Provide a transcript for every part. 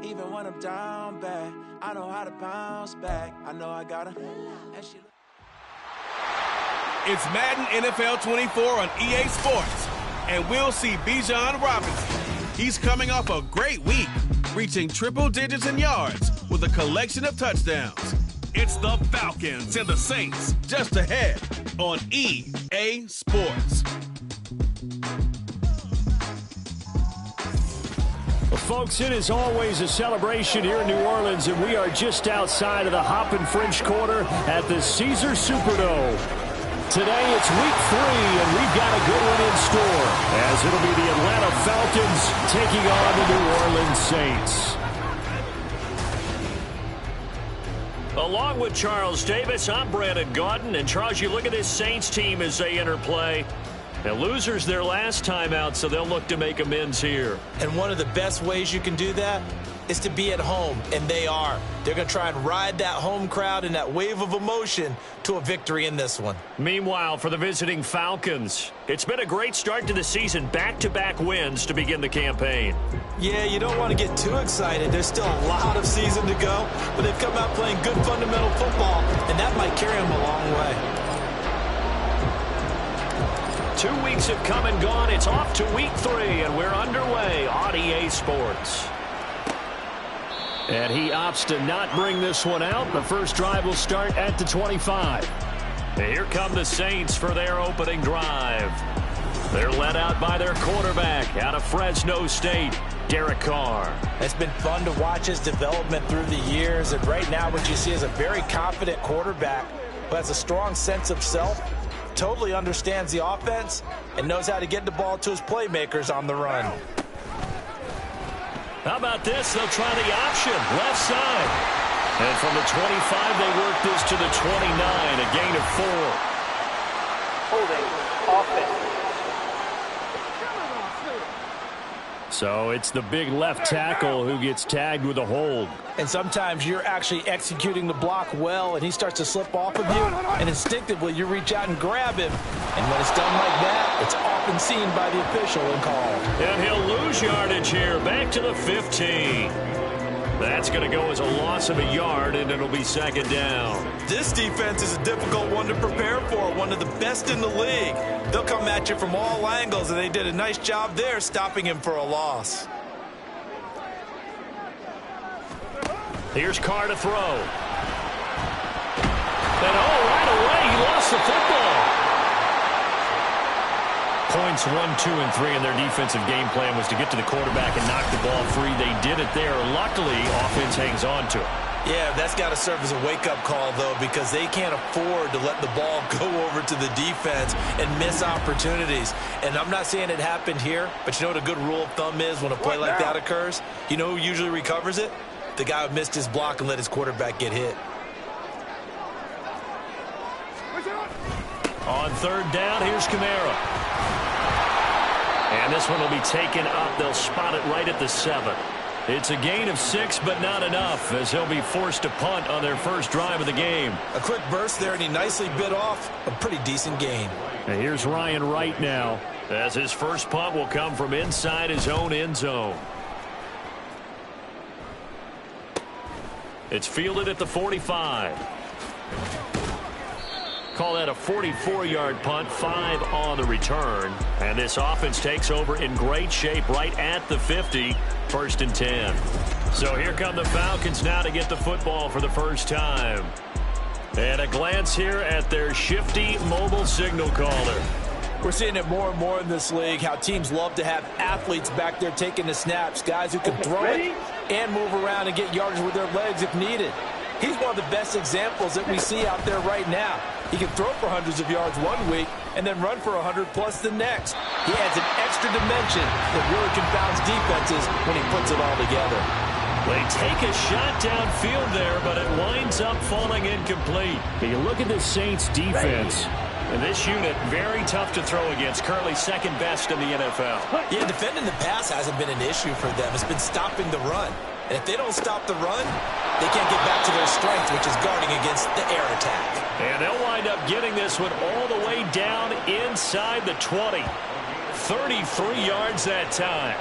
Even when I'm down bad, I know how to bounce back. I know I gotta. It's Madden NFL 24 on EA Sports, and we'll see Bijan Robinson. He's coming off a great week, reaching triple digits in yards with a collection of touchdowns. It's the Falcons and the Saints just ahead on EA Sports. Well, folks, it is always a celebration here in New Orleans, and we are just outside of the Hoppin' French Quarter at the Caesars Superdome. Today it's week 3, and we've got a good one in store, as it'll be the Atlanta Falcons taking on the New Orleans Saints. Along with Charles Davis, I'm Brandon Gaudin, and Charles, you look at this Saints team as they enter play. Now, losers their last time out, so they'll look to make amends here. And one of the best ways you can do that is to be at home, and they are. They're going to try and ride that home crowd and that wave of emotion to a victory in this one. Meanwhile, for the visiting Falcons, it's been a great start to the season, back-to-back wins to begin the campaign. Yeah, you don't want to get too excited. There's still a lot of season to go, but they've come out playing good fundamental football, and that might carry them a long way. 2 weeks have come and gone. It's off to week 3, and we're underway on EA Sports. And he opts to not bring this one out. The first drive will start at the 25. And here come the Saints for their opening drive. They're led out by their quarterback out of Fresno State, Derek Carr. It's been fun to watch his development through the years, and right now what you see is a very confident quarterback who has a strong sense of self, totally understands the offense, and knows how to get the ball to his playmakers on the run. How about this? They'll try the option, left side. And from the 25, they work this to the 29, a gain of 4. Holding offense. So it's the big left tackle who gets tagged with a hold. And sometimes you're actually executing the block well, and he starts to slip off of you, and instinctively you reach out and grab him. And when it's done like that, it's often seen by the official and called. And he'll lose yardage here, back to the 15. That's going to go as a loss of a yard, and it'll be second down. This defense is a difficult one to prepare for, one of the best in the league. They'll come at you from all angles, and they did a nice job there stopping him for a loss. Here's Carr to throw. And right away, he lost the football. Points 1, 2, and 3 in their defensive game plan was to get to the quarterback and knock the ball free. They did it there. Luckily, offense hangs on to it. Yeah, that's got to serve as a wake-up call, though, because they can't afford to let the ball go over to the defense and miss opportunities. And I'm not saying it happened here, but you know what a good rule of thumb is when a play like that occurs? You know who usually recovers it? The guy who missed his block and let his quarterback get hit. On third down, here's Kamara. And this one will be taken up. They'll spot it right at the 7. It's a gain of 6, but not enough, as he'll be forced to punt on their first drive of the game. A quick burst there, and he nicely bit off a pretty decent gain. And here's Ryan Wright now, as his first punt will come from inside his own end zone. It's fielded at the 45. Call that a 44-yard punt, 5 on the return. And this offense takes over in great shape right at the 50, 1st and 10. So here come the Falcons now to get the football for the first time. And a glance here at their shifty mobile signal caller. We're seeing it more and more in this league, how teams love to have athletes back there taking the snaps, guys who can throw it and move around and get yardage with their legs if needed. He's one of the best examples that we see out there right now. He can throw for hundreds of yards one week and then run for 100+ the next. He adds an extra dimension that really confounds defenses when he puts it all together. They take a shot downfield there, but it winds up falling incomplete. You look at the Saints defense. And this unit, very tough to throw against, currently second best in the NFL. Yeah, defending the pass hasn't been an issue for them. It's been stopping the run. And if they don't stop the run, they can't get back to their strength, which is guarding against the air attack. And they'll wind up getting this one all the way down inside the 20. 33 yards that time.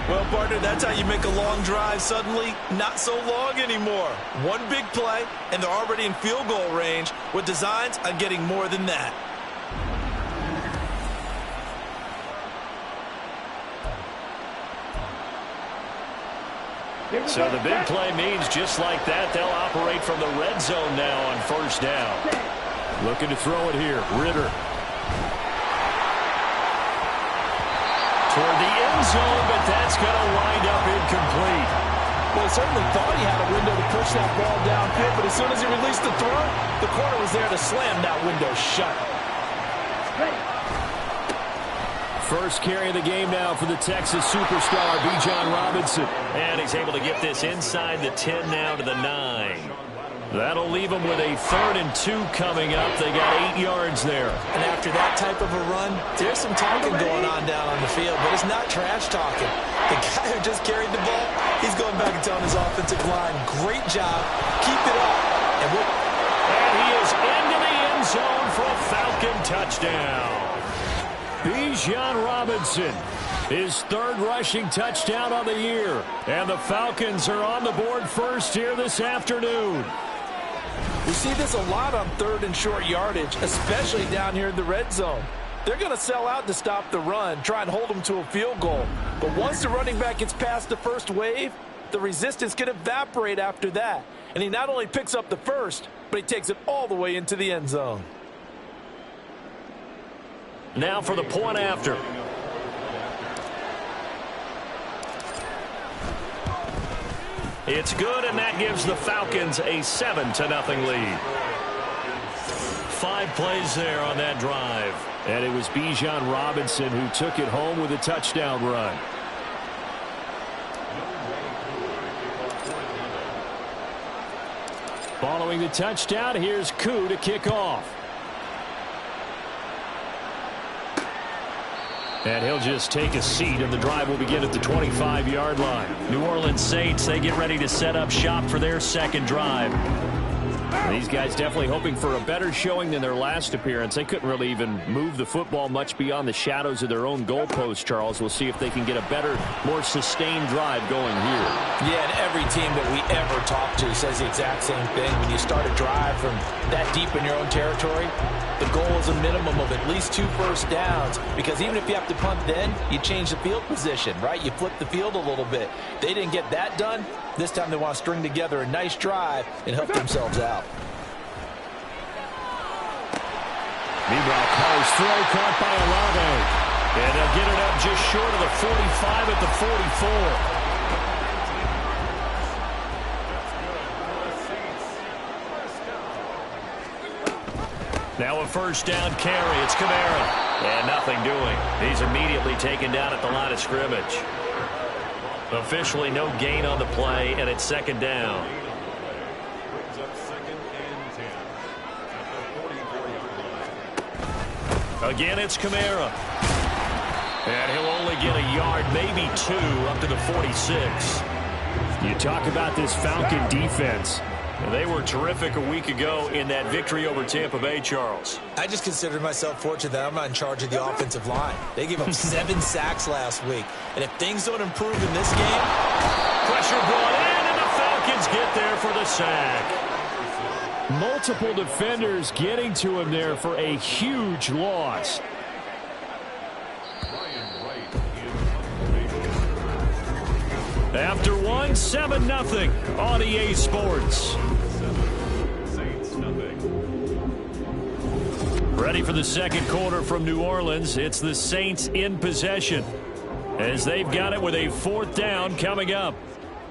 Well, partner, that's how you make a long drive suddenly not so long anymore. One big play, and they're already in field goal range with designs on getting more than that. So the big play means just like that, they'll operate from the red zone now on first down. Looking to throw it here. Ritter. Toward the end zone, but that's going to wind up incomplete. Well, he certainly thought he had a window to push that ball downfield, but as soon as he released the throw, the corner was there to slam that window shut. First carry of the game now for the Texas superstar, Bijan Robinson. And he's able to get this inside the 10 now to the 9. That'll leave them with a 3rd and 2 coming up. They got 8 yards there. And after that type of a run, there's some talking going on down on the field, but it's not trash talking. The guy who just carried the ball, he's going back and telling his offensive line, great job, keep it up. And he is into the end zone for a Falcon touchdown. Bijan Robinson, his 3rd rushing touchdown of the year. And the Falcons are on the board first here this afternoon. We see this a lot on 3rd and short yardage, especially down here in the red zone. They're going to sell out to stop the run, try and hold them to a field goal. But once the running back gets past the first wave, the resistance can evaporate after that. And he not only picks up the first, but he takes it all the way into the end zone. Now for the point after. It's good, and that gives the Falcons a 7-0 lead. 5 plays there on that drive. And it was Bijan Robinson who took it home with a touchdown run. Following the touchdown, here's Koo to kick off. And he'll just take a seat, and the drive will begin at the 25-yard line. New Orleans Saints, they get ready to set up shop for their second drive. These guys definitely hoping for a better showing than their last appearance. They couldn't really even move the football much beyond the shadows of their own goalpost, Charles. We'll see if they can get a better, more sustained drive going here. Yeah, and every team that we ever talk to says the exact same thing. When you start a drive from that deep in your own territory, the goal is a minimum of at least 2 first downs, because even if you have to punt then, you change the field position, right? You flip the field a little bit. They didn't get that done. This time they want to string together a nice drive and help themselves out. Meanwhile, Carr's throw caught by Olave. And they'll get it up just short of the 45 at the 44. Now a first down carry. It's Kamara. And nothing doing. He's immediately taken down at the line of scrimmage. Officially no gain on the play, and it's 2nd down. Again, it's Kamara. And he'll only get a yard, maybe 2, up to the 46. You talk about this Falcon defense. They were terrific a week ago in that victory over Tampa Bay, Charles. I just considered myself fortunate that I'm not in charge of the offensive line. They gave up 7 sacks last week. And if things don't improve in this game... Pressure brought in, and the Falcons get there for the sack. Multiple defenders getting to him there for a huge loss. After 1, 7-0 on EA Sports. Ready for the second quarter from New Orleans. It's the Saints in possession as they've got it with a 4th down coming up.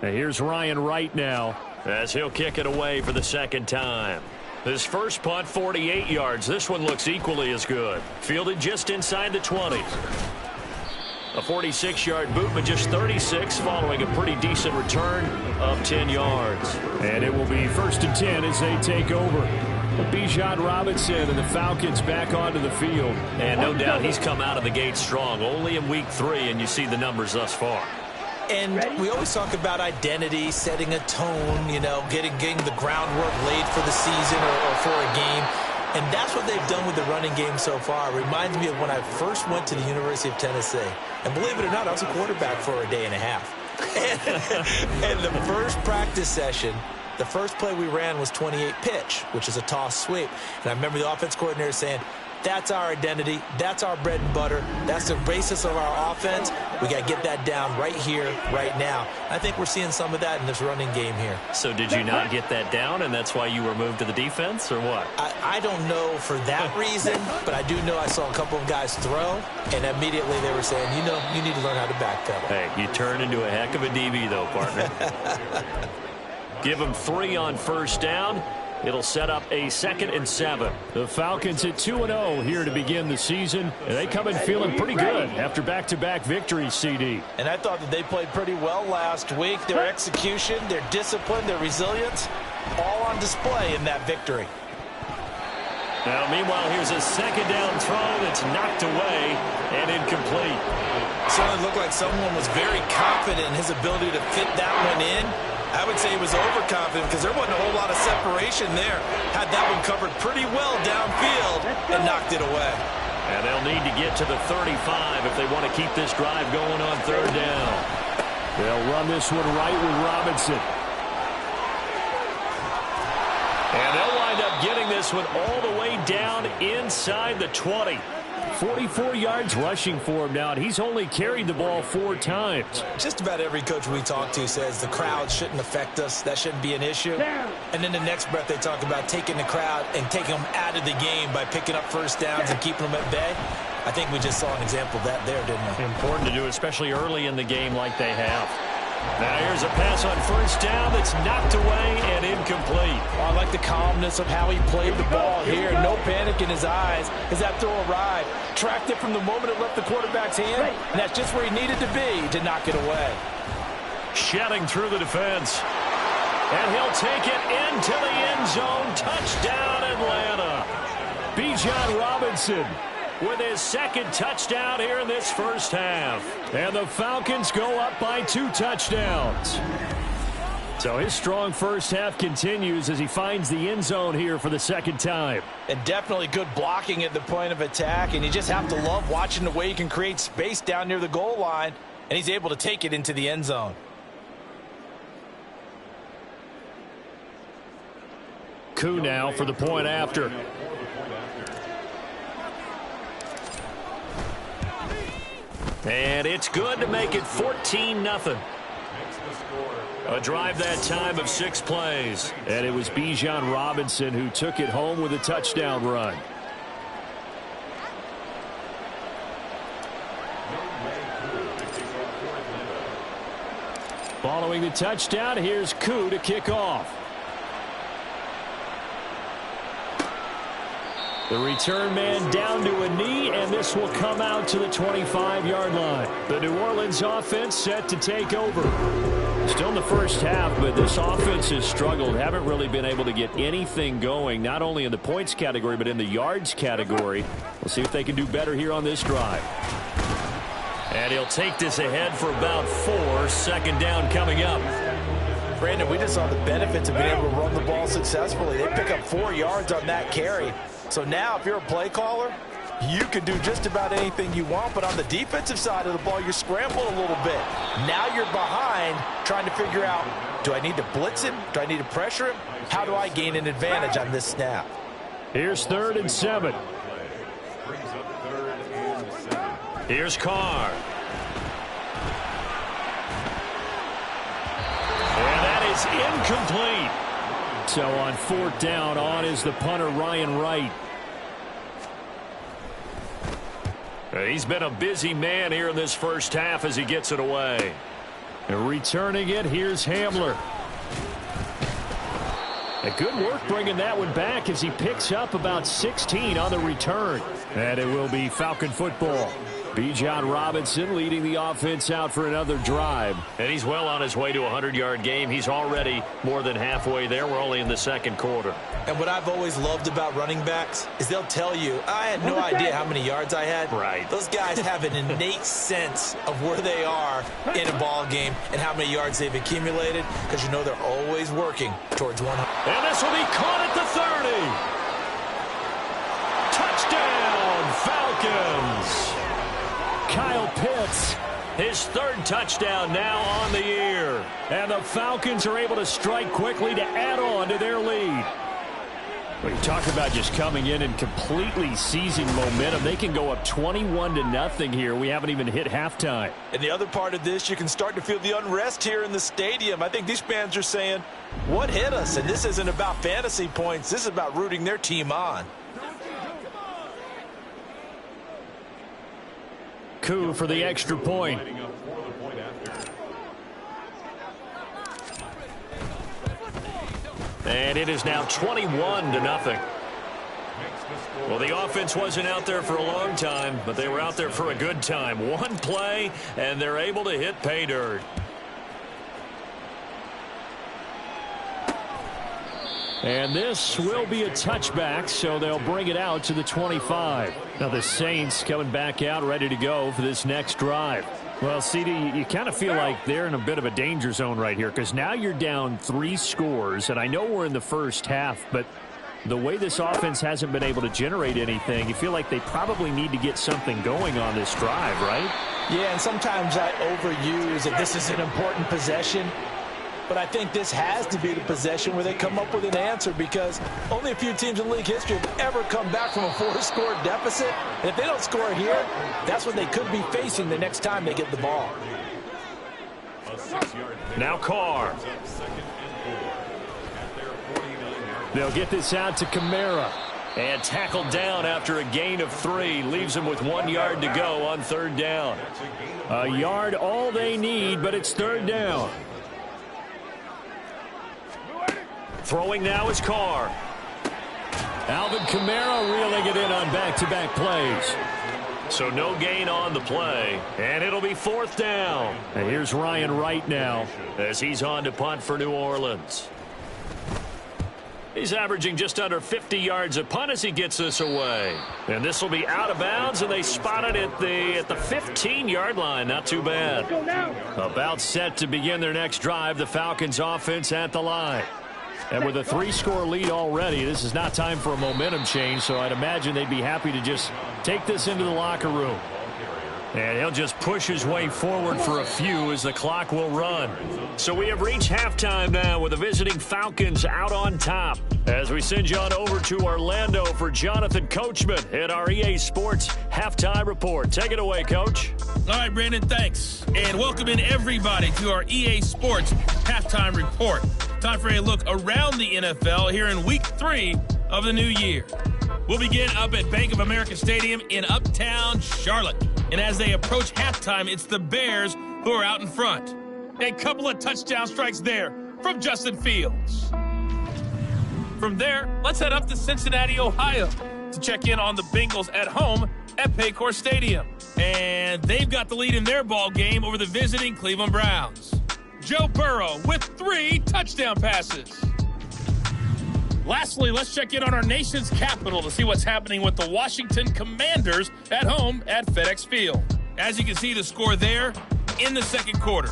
And here's Ryan Wright now as he'll kick it away for the 2nd time. His first punt, 48 yards. This one looks equally as good. Fielded just inside the 20. A 46-yard boot, but just 36 following a pretty decent return of 10 yards. And it will be 1st and 10 as they take over. Bijan Robinson and the Falcons back onto the field. And no doubt he's come out of the gate strong. Only in week 3, and you see the numbers thus far. And we always talk about identity, setting a tone, you know, getting the groundwork laid for the season or for a game. And that's what they've done with the running game so far. It reminds me of when I first went to the University of Tennessee. And believe it or not, I was a quarterback for a day and a half. And the first practice session, the first play we ran was 28 pitch, which is a toss sweep. And I remember the offense coordinator saying, that's our identity. That's our bread and butter. That's the basis of our offense. We got to get that down right here, right now. I think we're seeing some of that in this running game here. So did you not get that down, and that's why you were moved to the defense, or what? I don't know for that reason, but I do know I saw a couple of guys throw, and immediately they were saying, you know, you need to learn how to backpedal. Hey, you turned into a heck of a DB, though, partner. Give him 3 on first down. It'll set up a 2nd and 7. The Falcons at 2-0 here to begin the season, and they come in feeling pretty good after back-to-back victories, CD. And I thought that they played pretty well last week. Their execution, their discipline, their resilience, all on display in that victory. Now, meanwhile, here's a 2nd down throw that's knocked away and incomplete. Certainly looked like someone was very confident in his ability to fit that one in. I would say he was overconfident because there wasn't a whole lot of separation there. Had that one covered pretty well downfield and knocked it away. And they'll need to get to the 35 if they want to keep this drive going on 3rd down. They'll run this one right with Robinson. And they'll wind up getting this one all the way down inside the 20. 44 yards rushing for him now, and he's only carried the ball 4 times. Just about every coach we talk to says the crowd shouldn't affect us. That shouldn't be an issue. And then the next breath they talk about taking the crowd and taking them out of the game by picking up first downs and keeping them at bay. I think we just saw an example of that there, didn't we? Important to do, especially early in the game like they have. Now here's a pass on first down that's knocked away and incomplete. I like the calmness of how he played the ball here. No panic in his eyes as that throw arrived. Tracked it from the moment it left the quarterback's hand, and that's just where he needed to be to knock it away. Shouting through the defense. And he'll take it into the end zone. Touchdown, Atlanta. Bijan Robinson with his 2nd touchdown here in this first half. And the Falcons go up by 2 touchdowns. So his strong first half continues as he finds the end zone here for the 2nd time. And definitely good blocking at the point of attack, and you just have to love watching the way he can create space down near the goal line, and he's able to take it into the end zone. Koo now for the point after. And it's good to make it 14-0. A drive that time of 6 plays. And it was Bijan Robinson who took it home with a touchdown run. Following the touchdown, here's Koo to kick off. The return man down to a knee, and this will come out to the 25-yard line. The New Orleans offense set to take over. Still in the first half, but this offense has struggled. Haven't really been able to get anything going, not only in the points category, but in the yards category. We'll see if they can do better here on this drive. And he'll take this ahead for about 4. 2nd down coming up. Brandon, we just saw the benefits of being able to run the ball successfully. They pick up 4 yards on that carry. So now if you're a play caller, you can do just about anything you want, but on the defensive side of the ball, you're scrambling a little bit. Now you're behind trying to figure out, do I need to blitz him? Do I need to pressure him? How do I gain an advantage on this snap? Here's 3rd and 7. Here's Carr. And that is incomplete. So on 4th down, on is the punter, Ryan Wright. He's been a busy man here in this first half as he gets it away. And returning it, here's Hamler. A good work bringing that one back as he picks up about 16 on the return. And it will be Falcon football. Bijan Robinson leading the offense out for another drive. And he's well on his way to a 100-yard game. He's already more than halfway there. We're only in the 2nd quarter. And what I've always loved about running backs is they'll tell you, I had no idea how many yards I had. Right. Those guys have an innate sense of where they are in a ball game and how many yards they've accumulated, because you know they're always working towards 100. And this will be caught at the 30. Falcons. Kyle Pitts, his third touchdown now on the year. And the Falcons are able to strike quickly to add on to their lead. When you talk about just coming in and completely seizing momentum, they can go up 21-0 here. We haven't even hit halftime. And the other part of this, you can start to feel the unrest here in the stadium. I think these fans are saying, what hit us? And this isn't about fantasy points. This is about rooting their team on. Coup for the extra point. And it is now 21-0. Well, the offense wasn't out there for a long time, but they were out there for a good time. One play, and they're able to hit pay dirt. And this will be a touchback, so they'll bring it out to the 25. Now the Saints coming back out ready to go for this next drive. Well, CD, you kind of feel like they're in a bit of a danger zone right here because now you're down 3 scores, and I know we're in the first half, but the way this offense hasn't been able to generate anything, you feel like they probably need to get something going on this drive, right? Yeah, and sometimes I overuse that this is an important possession. But I think this has to be the possession where they come up with an answer because only a few teams in league history have ever come back from a 4-score deficit. And if they don't score here, that's what they could be facing the next time they get the ball. Now Carr. They'll get this out to Kamara. And tackled down after a gain of 3. Leaves him with 1 yard to go on 3rd down. A yard all they need, but it's 3rd down. Throwing now is Carr. Alvin Kamara reeling it in on back-to-back plays. So no gain on the play, and it'll be 4th down. And here's Ryan Wright now as he's on to punt for New Orleans. He's averaging just under 50 yards a punt as he gets this away. And this will be out of bounds, and they spot it at the 15-yard line. Not too bad. About set to begin their next drive, the Falcons offense at the line. And with a 3-score lead already, this is not time for a momentum change, so I'd imagine they'd be happy to just take this into the locker room. And he'll just push his way forward for a few as the clock will run. So we have reached halftime now with the visiting Falcons out on top. As we send you on over to Orlando for Jonathan Coachman at our EA Sports Halftime Report. Take it away, Coach. All right, Brandon, thanks. And welcome in everybody to our EA Sports Halftime Report. Time for a look around the NFL here in Week 3 of the new year. We'll begin up at Bank of America Stadium in Uptown Charlotte. And as they approach halftime, it's the Bears who are out in front. A couple of touchdown strikes there from Justin Fields. From there, let's head up to Cincinnati, Ohio to check in on the Bengals at home at Paycor Stadium. And they've got the lead in their ball game over the visiting Cleveland Browns. Joe Burrow with 3 touchdown passes. Lastly, let's check in on our nation's capital to see what's happening with the Washington Commanders at home at FedEx Field. As you can see the score there in the second quarter.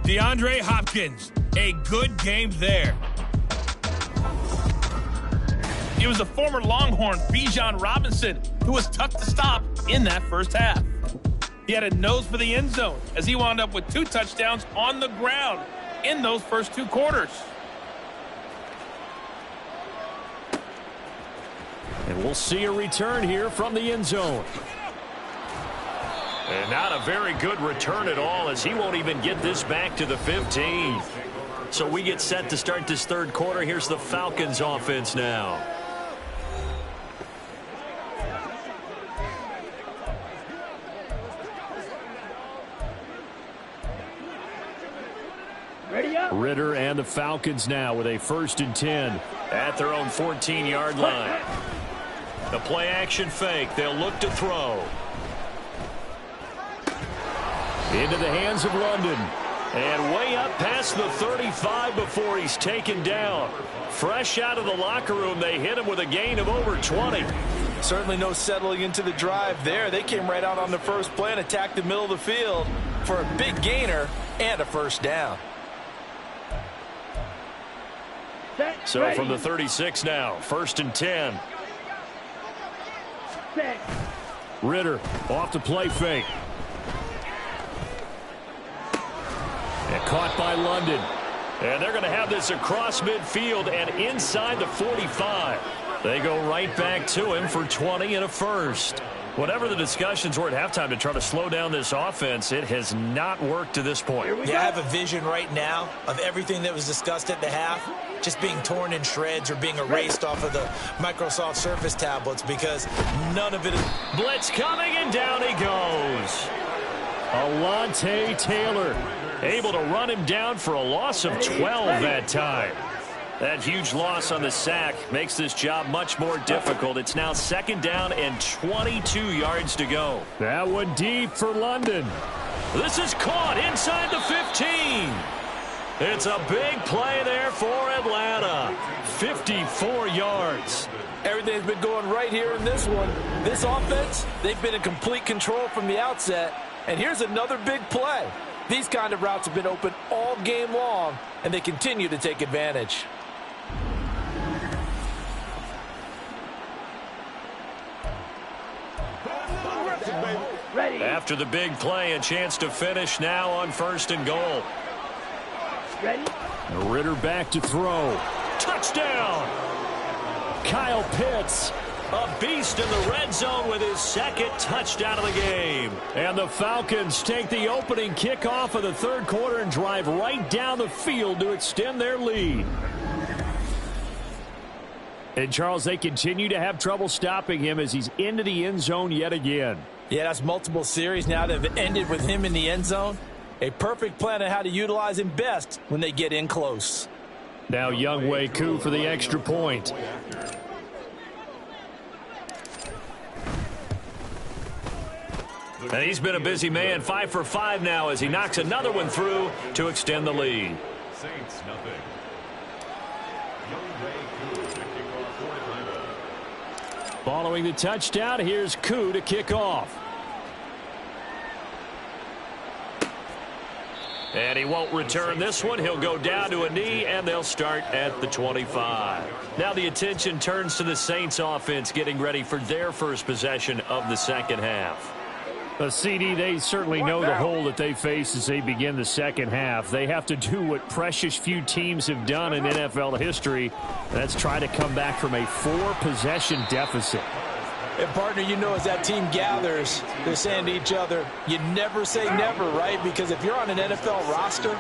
DeAndre Hopkins, a good game there. It was the former Longhorn Bijan Robinson who was tough to stop in that first half. He had a nose for the end zone as he wound up with 2 touchdowns on the ground in those first 2 quarters. And we'll see a return here from the end zone. And not a very good return at all as he won't even get this back to the 15. So we get set to start this third quarter. Here's the Falcons offense now. Ritter and the Falcons now with a 1st and 10 at their own 14-yard line. The play action fake. They'll look to throw. Into the hands of London. And way up past the 35 before he's taken down. Fresh out of the locker room, they hit him with a gain of over 20. Certainly no settling into the drive there. They came right out on the first play and attacked the middle of the field for a big gainer and a 1st down. So from the 36 now, 1st and 10. Ritter off the play fake. And caught by London. And they're going to have this across midfield and inside the 45. They go right back to him for 20 and a first. Whatever the discussions were at halftime to try to slow down this offense, it has not worked to this point. Yeah, I have a vision right now of everything that was discussed at the half just being torn in shreds or being erased off of the Microsoft Surface tablets because none of it is... Blitz coming, and down he goes. Alontae Taylor able to run him down for a loss of 12 that time. That huge loss on the sack makes this job much more difficult. It's now 2nd down and 22 yards to go. That one deep for London. This is caught inside the 15. It's a big play there for Atlanta. 54 yards. Everything's been going right here in this one. This offense, they've been in complete control from the outset. And here's another big play. These kind of routes have been open all game long, and they continue to take advantage. After the big play, a chance to finish now on 1st and goal. Ritter back to throw. Touchdown! Kyle Pitts, a beast in the red zone with his 2nd touchdown of the game. And the Falcons take the opening kickoff of the 3rd quarter and drive right down the field to extend their lead. And, Charles, they continue to have trouble stopping him as he's into the end zone yet again. Yeah, that's multiple series now that have ended with him in the end zone. A perfect plan on how to utilize him best when they get in close. Now Younghoe Koo for the extra point. And he's been a busy man, 5 for 5 now as he knocks another one through to extend the lead. Saints nothing. Following the touchdown, here's Koo to kick off. And he won't return this one. He'll go down to a knee, and they'll start at the 25. Now the attention turns to the Saints offense getting ready for their first possession of the 2nd half. CD, they certainly know the hole that they face as they begin the 2nd half. They have to do what precious few teams have done in NFL history. That's try to come back from a 4-possession deficit. And, partner, you know as that team gathers, they're saying to each other, you never say never, right? Because if you're on an NFL roster,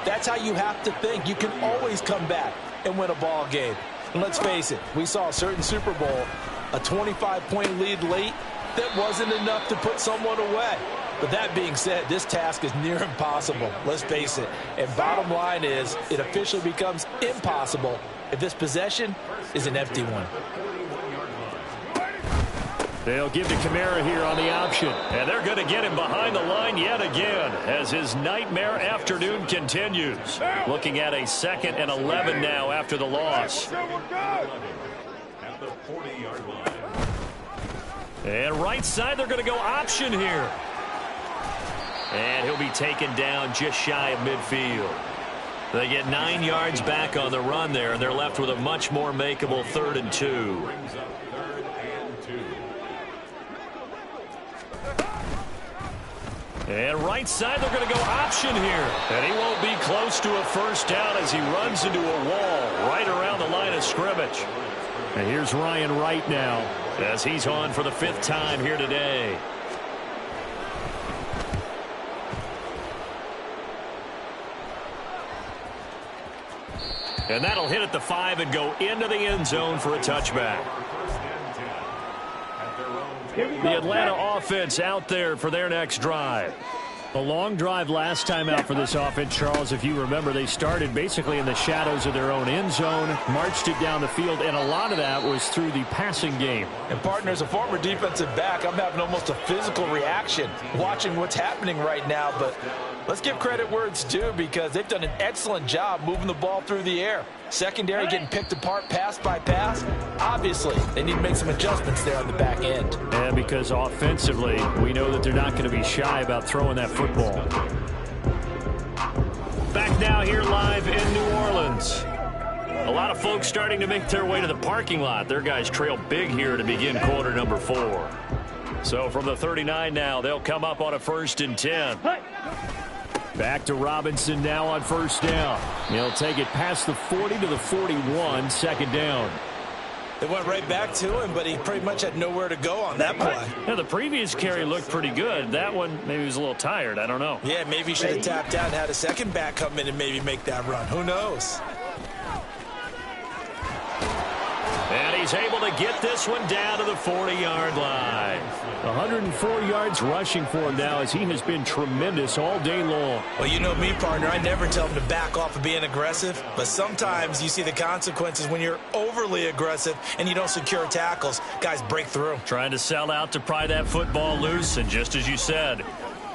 that's how you have to think. You can always come back and win a ball game. And let's face it, we saw a certain Super Bowl, a 25-point lead late, that wasn't enough to put someone away. But that being said, this task is near impossible. Let's face it. And bottom line is, it officially becomes impossible if this possession is an empty one. They'll give to Kamara here on the option. And they're going to get him behind the line yet again as his nightmare afternoon continues. Looking at a 2nd and 11 now after the loss. At the 40-yard line. And right side, they're going to go option here. And he'll be taken down just shy of midfield. They get 9 yards back on the run there, and they're left with a much more makeable 3rd and 2. And right side, they're going to go option here. And he won't be close to a first down as he runs into a wall right around the line of scrimmage. And here's Ryan Wright now as he's on for the 5th time here today. And that'll hit at the 5 and go into the end zone for a touchback. The Atlanta offense out there for their next drive. A long drive last time out for this offense, Charles. If you remember, they started basically in the shadows of their own end zone, marched it down the field, and a lot of that was through the passing game. And, partner, as a former defensive back, I'm having almost a physical reaction watching what's happening right now. But let's give credit where it's due because they've done an excellent job moving the ball through the air. Secondary getting picked apart pass by pass. Obviously, they need to make some adjustments there on the back end. And because offensively, we know that they're not going to be shy about throwing that football. Back now here live in New Orleans. A lot of folks starting to make their way to the parking lot. Their guys trail big here to begin quarter number 4. So from the 39 now, they'll come up on a 1st and 10. Back to Robinson now on 1st down. He'll take it past the 40 to the 41, 2nd down. They went right back to him, but he pretty much had nowhere to go on that play. Now, the previous carry looked pretty good. That one, maybe he was a little tired. I don't know. Yeah, maybe he should have tapped out and had a second back come in and maybe make that run. Who knows? And he's able to get this one down to the 40-yard line. 104 yards rushing for him now as he has been tremendous all day long. Well, you know me, partner. I never tell him to back off of being aggressive. But sometimes you see the consequences when you're overly aggressive and you don't secure tackles. Guys break through. Trying to sell out to pry that football loose. And just as you said,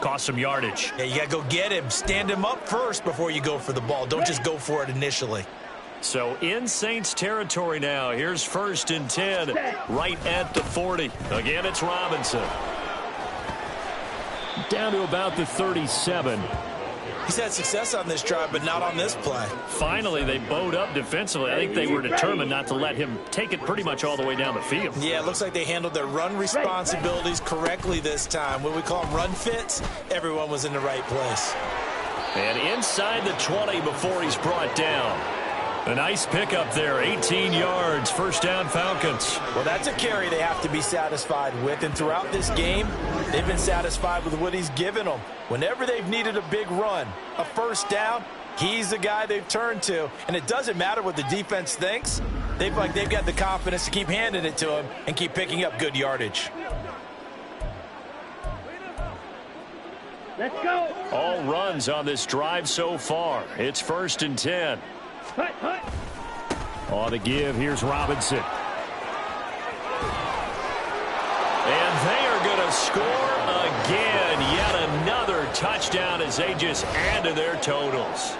cost some yardage. Yeah, you got to go get him. Stand him up first before you go for the ball. Don't just go for it initially. So in Saints territory now. Here's 1st and 10 right at the 40. Again, it's Robinson. Down to about the 37. He's had success on this drive, but not on this play. Finally, they bowed up defensively. I think they were determined not to let him take it pretty much all the way down the field. Yeah, it looks like they handled their run responsibilities correctly this time. What we call them run fits, everyone was in the right place. And inside the 20 before he's brought down. A nice pickup there, 18 yards, 1st down Falcons. Well, that's a carry they have to be satisfied with, and throughout this game, they've been satisfied with what he's given them. Whenever they've needed a big run, a 1st down, he's the guy they've turned to, and it doesn't matter what the defense thinks. They've got the confidence to keep handing it to him and keep picking up good yardage. Let's go. All runs on this drive so far. It's 1st and 10. On the give, here's Robinson. And they are going to score again. Yet another touchdown as they just add to their totals.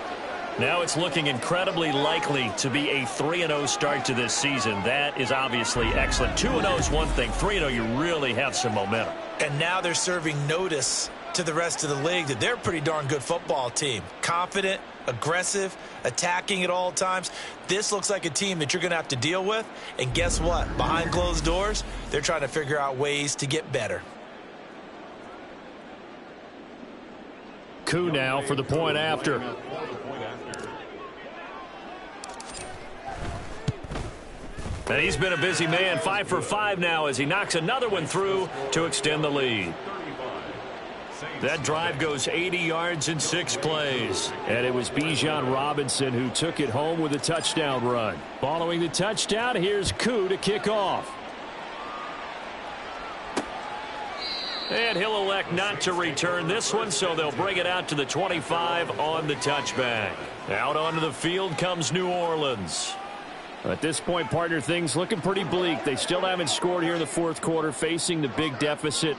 Now it's looking incredibly likely to be a 3-0 start to this season. That is obviously excellent. 2-0 is one thing. 3-0, you really have some momentum. And now they're serving notice to the rest of the league that they're a pretty darn good football team. Confident, aggressive, attacking at all times. This looks like a team that you're going to have to deal with. And guess what? Behind closed doors, they're trying to figure out ways to get better. Koo now for the point after. And he's been a busy man, 5 for 5 now as he knocks another one through to extend the lead. That drive goes 80 yards in 6 plays. And it was Bijan Robinson who took it home with a touchdown run. Following the touchdown, here's Koo to kick off. And he'll elect not to return this one, so they'll bring it out to the 25 on the touchback. Out onto the field comes New Orleans. At this point, partner, things looking pretty bleak. They still haven't scored here in the 4th quarter, facing the big deficit.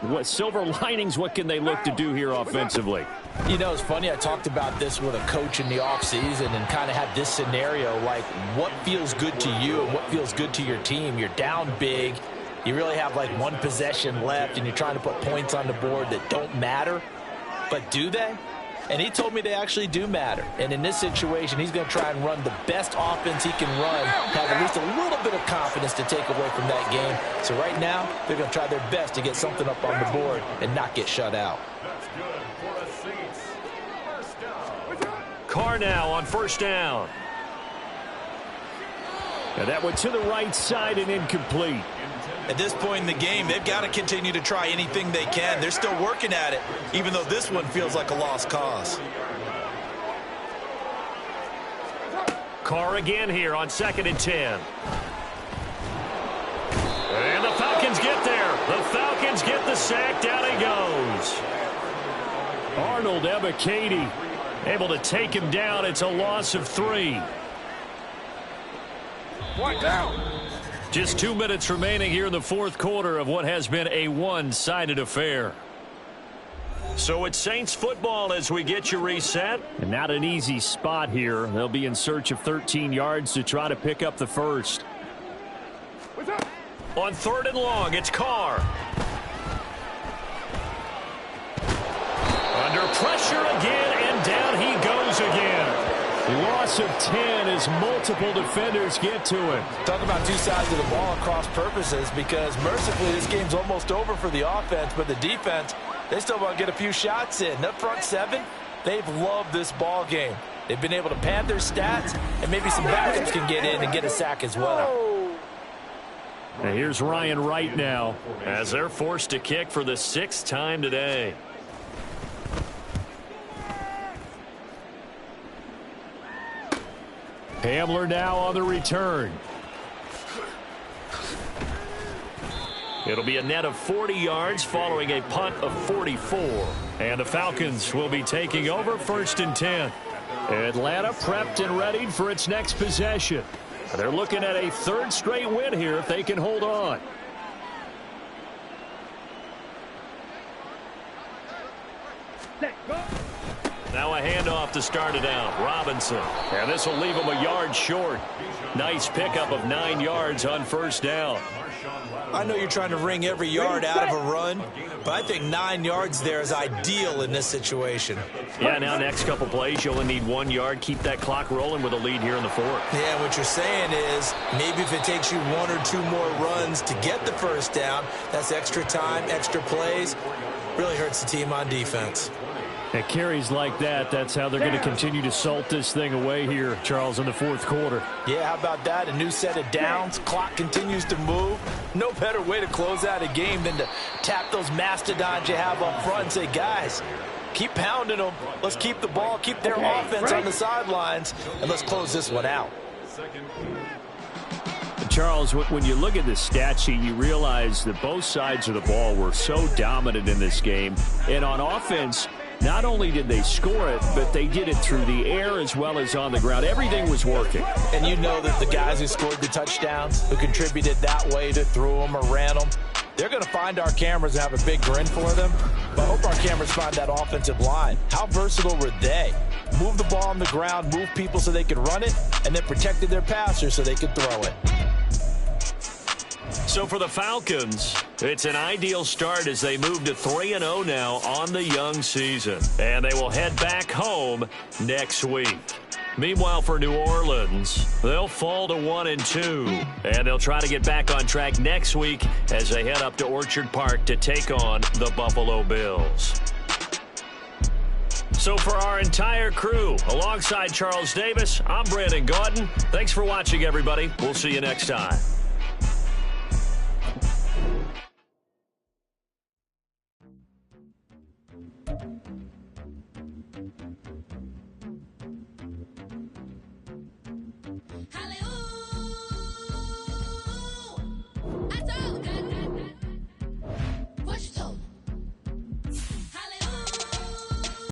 What silver linings, what can they look to do here offensively? You know, it's funny, I talked about this with a coach in the offseason and kind of had this scenario, like what feels good to you and what feels good to your team. You're down big. You really have like one possession left, and you're trying to put points on the board that don't matter. But do they? And he told me they actually do matter. And in this situation, he's going to try and run the best offense he can run, have at least a little bit of confidence to take away from that game. So right now, they're going to try their best to get something up on the board and not get shut out. That's good for the Saints. 1st down. Carr now on 1st down. And that went to the right side and incomplete. At this point in the game, they've got to continue to try anything they can. They're still working at it, even though this one feels like a lost cause. Carr again here on 2nd and 10. And the Falcons get there. The Falcons get the sack. Down he goes. Arnold Ebiketie Able to take him down. It's a loss of 3. One down. Just 2 minutes remaining here in the 4th quarter of what has been a one-sided affair. So it's Saints football as we get you reset. And not an easy spot here. They'll be in search of 13 yards to try to pick up the first. On 3rd and long, it's Carr. Under pressure again, and down he goes again. Loss of 10 as multiple defenders get to him. Talking about two sides of the ball across purposes, because mercifully this game's almost over for the offense, but the defense, they still want to get a few shots in. That front seven, they've loved this ball game. They've been able to pad their stats, and maybe some backups can get in and get a sack as well. And here's Ryan Wright now as they're forced to kick for the 6th time today. Hamler now on the return. It'll be a net of 40 yards following a punt of 44. And the Falcons will be taking over 1st and 10. Atlanta prepped and readied for its next possession. They're looking at a 3rd straight win here if they can hold on. Now a handoff to start it out. Robinson. And this will leave him a yard short. Nice pickup of 9 yards on 1st down. I know you're trying to wring every yard out of a run, but I think 9 yards there is ideal in this situation. Yeah, now next couple plays, you only need 1 yard. Keep that clock rolling with a lead here in the 4th. Yeah, what you're saying is maybe if it takes you 1 or 2 more runs to get the 1st down, that's extra time, extra plays. Really hurts the team on defense. At carries like that, that's how they're going to continue to salt this thing away here, Charles, in the 4th quarter. Yeah, how about that? A new set of downs. Clock continues to move. No better way to close out a game than to tap those mastodons you have up front and say, guys, keep pounding them. Let's keep the ball, keep their offense on the sidelines, and let's close this one out. Charles, when you look at the stat sheet, you realize that both sides of the ball were so dominant in this game. And on offense, not only did they score it, but they did it through the air as well as on the ground. Everything was working. And you know that the guys who scored the touchdowns, who contributed that way, to threw them or ran them, they're going to find our cameras and have a big grin for them. But I hope our cameras find that offensive line. How versatile were they? Move the ball on the ground, move people so they could run it, and then protected their passers so they could throw it. So for the Falcons, it's an ideal start as they move to 3-0 now on the young season. And they will head back home next week. Meanwhile, for New Orleans, they'll fall to 1-2. And they'll try to get back on track next week as they head up to Orchard Park to take on the Buffalo Bills. So for our entire crew, alongside Charles Davis, I'm Brandon Gaudin. Thanks for watching, everybody. We'll see you next time.